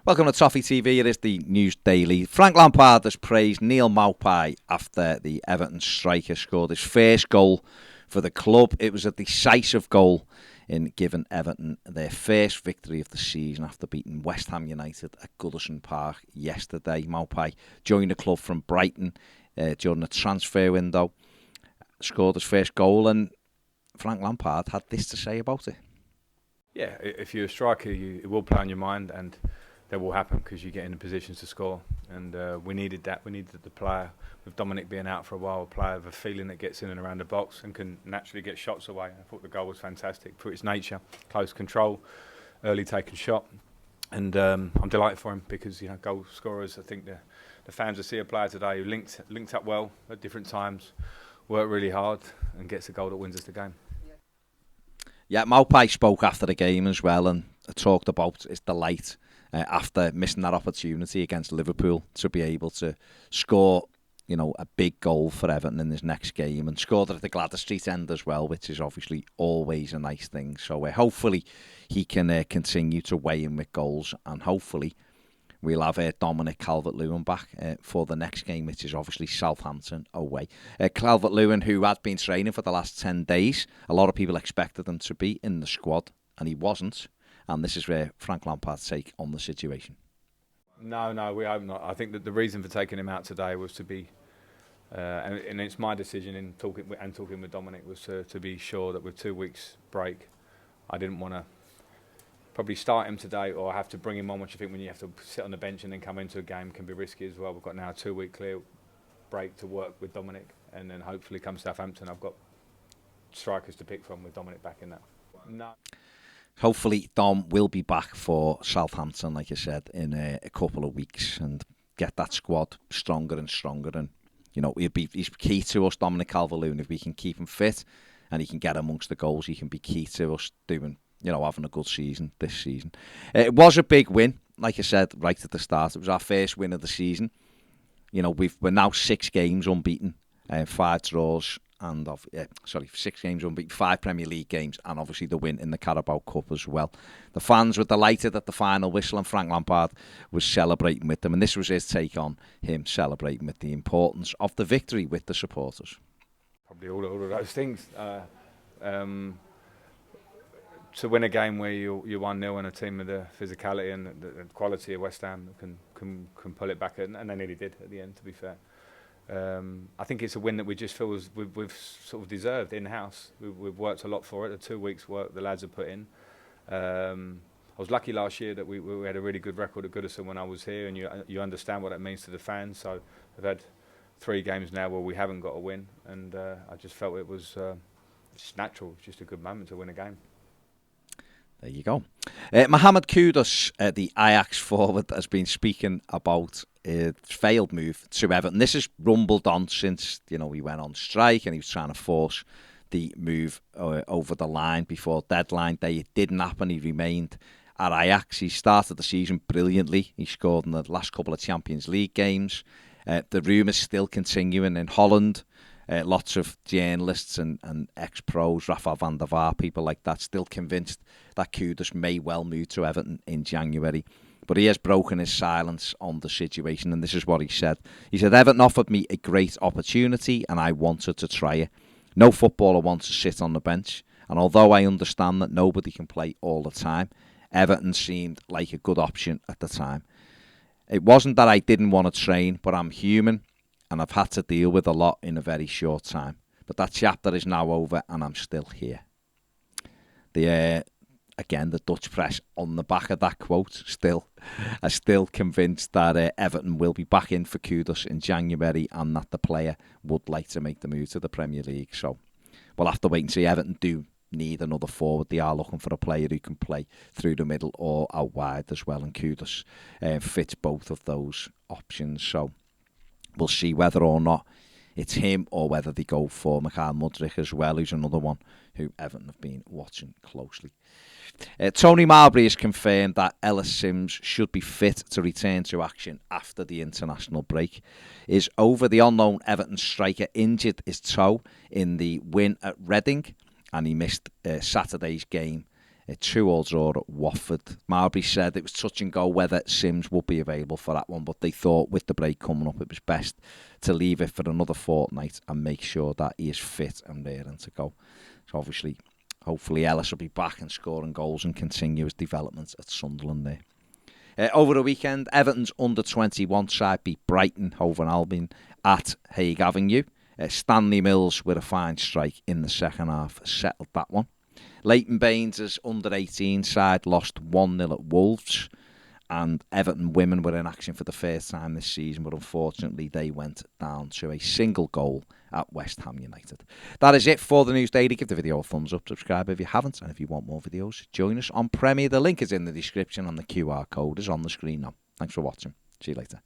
Welcome to Toffee TV. It is the News Daily. Frank Lampard has praised Neil Maupay after the Everton striker scored his first goal for the club. It was a decisive goal in giving Everton their first victory of the season after beating West Ham United at Goodison Park yesterday. Maupay joined the club from Brighton during the transfer window, scored his first goal, and Frank Lampard had this to say about it. Yeah, if you're a striker, it will play on your mind, and that will happen because you get in a position to score. And we needed that. We needed the player, with Dominic being out for a while, a player with a feeling that gets in and around the box and can naturally get shots away. I thought the goal was fantastic for its nature, close control, early taken shot. And I'm delighted for him because, you know, goal scorers, I think the fans will see a player today who linked up well at different times, worked really hard and gets a goal that wins us the game. Yeah, Maupay spoke after the game as well and talked about his delight after missing that opportunity against Liverpool to be able to score, you know, a big goal for Everton in his next game, and scored at the Gladys Street end as well, which is obviously always a nice thing. So hopefully he can continue to weigh in with goals, and hopefully we'll have Dominic CalvertLewin back for the next game, which is obviously Southampton away. CalvertLewin, who had been training for the last 10 days, a lot of people expected him to be in the squad, and he wasn't. And this is where Frank Lampard's take on the situation. No, we hope not. I think that the reason for taking him out today was to be, and it's my decision in talking with Dominic, was to be sure that with 2 weeks break, I didn't want to probably start him today or have to bring him on, which I think when you have to sit on the bench and then come into a game can be risky as well. We've got now a 2 week clear break to work with Dominic, and then hopefully come Southampton, I've got strikers to pick from with Dominic back in that. No. Hopefully Dom will be back for Southampton, like I said, in a couple of weeks, and get that squad stronger and stronger. And, you know, he's key to us, Dominic Calvert-Lewin. If we can keep him fit and he can get amongst the goals, he can be key to us doing, you know, having a good season this season. It was a big win, like I said, right at the start. It was our first win of the season. You know, we're now 6 games unbeaten, 5 draws, and 6 games unbeaten, 5 Premier League games, and obviously the win in the Carabao Cup as well. The fans were delighted at the final whistle, and Frank Lampard was celebrating with them, and this was his take on him celebrating with the importance of the victory with the supporters. Probably all of those things. To win a game where you're 1-0 and a team with the physicality and the quality of West Ham can pull it back, and they nearly did at the end, to be fair. I think it's a win that we just feel we've sort of deserved in-house. We've worked a lot for it. The 2 weeks' work the lads have put in. I was lucky last year that we had a really good record at Goodison when I was here, and you understand what that means to the fans. So we've had 3 games now where we haven't got a win, and I just felt it was just natural. It was just a good moment to win a game. There you go. Mohamed Kudus, the Ajax forward, has been speaking about his failed move to Everton. This has rumbled on since, you know, he went on strike and he was trying to force the move over the line before deadline day. It didn't happen. He remained at Ajax. He started the season brilliantly. He scored in the last couple of Champions League games. The rumours still continuing in Holland. Lots of journalists and ex-pros, Rafa van der Vaart, people like that, still convinced that Kudus may well move to Everton in January. But he has broken his silence on the situation, and this is what he said. He said, "Everton offered me a great opportunity and I wanted to try it. No footballer wants to sit on the bench, and although I understand that nobody can play all the time, Everton seemed like a good option at the time. It wasn't that I didn't want to train, but I'm human, and I've had to deal with a lot in a very short time. But that chapter is now over and I'm still here." Again, the Dutch press on the back of that quote are still convinced that Everton will be back in for Kudus in January, and that the player would like to make the move to the Premier League. So we'll have to wait and see. Everton do need another forward. They are looking for a player who can play through the middle or out wide as well, and Kudus fits both of those options. So we'll see whether or not it's him or whether they go for Mikhail Mudryk as well, who's another one who Everton have been watching closely. Tony Mowbray has confirmed that Ellis Sims should be fit to return to action after the international break. Is over the unknown Everton striker injured his toe in the win at Reading, and he missed Saturday's game A 2-2 draw at Watford. Maupay said it was touch and go whether Sims would be available for that one, but they thought with the break coming up it was best to leave it for another fortnight and make sure that he is fit and raring to go. So obviously, hopefully Ellis will be back and scoring goals and continue his development at Sunderland there. Over the weekend, Everton's under-21 side beat Brighton Hove Albion at Hague Avenue. Stanley Mills with a fine strike in the second half settled that one. Leighton Baines' under-18 side lost 1-0 at Wolves, and Everton women were in action for the first time this season, but unfortunately they went down to a single goal at West Ham United. That is it for the News Daily. Give the video a thumbs up, subscribe if you haven't, and if you want more videos, join us on Premier. The link is in the description and the QR code is on the screen now. Thanks for watching. See you later.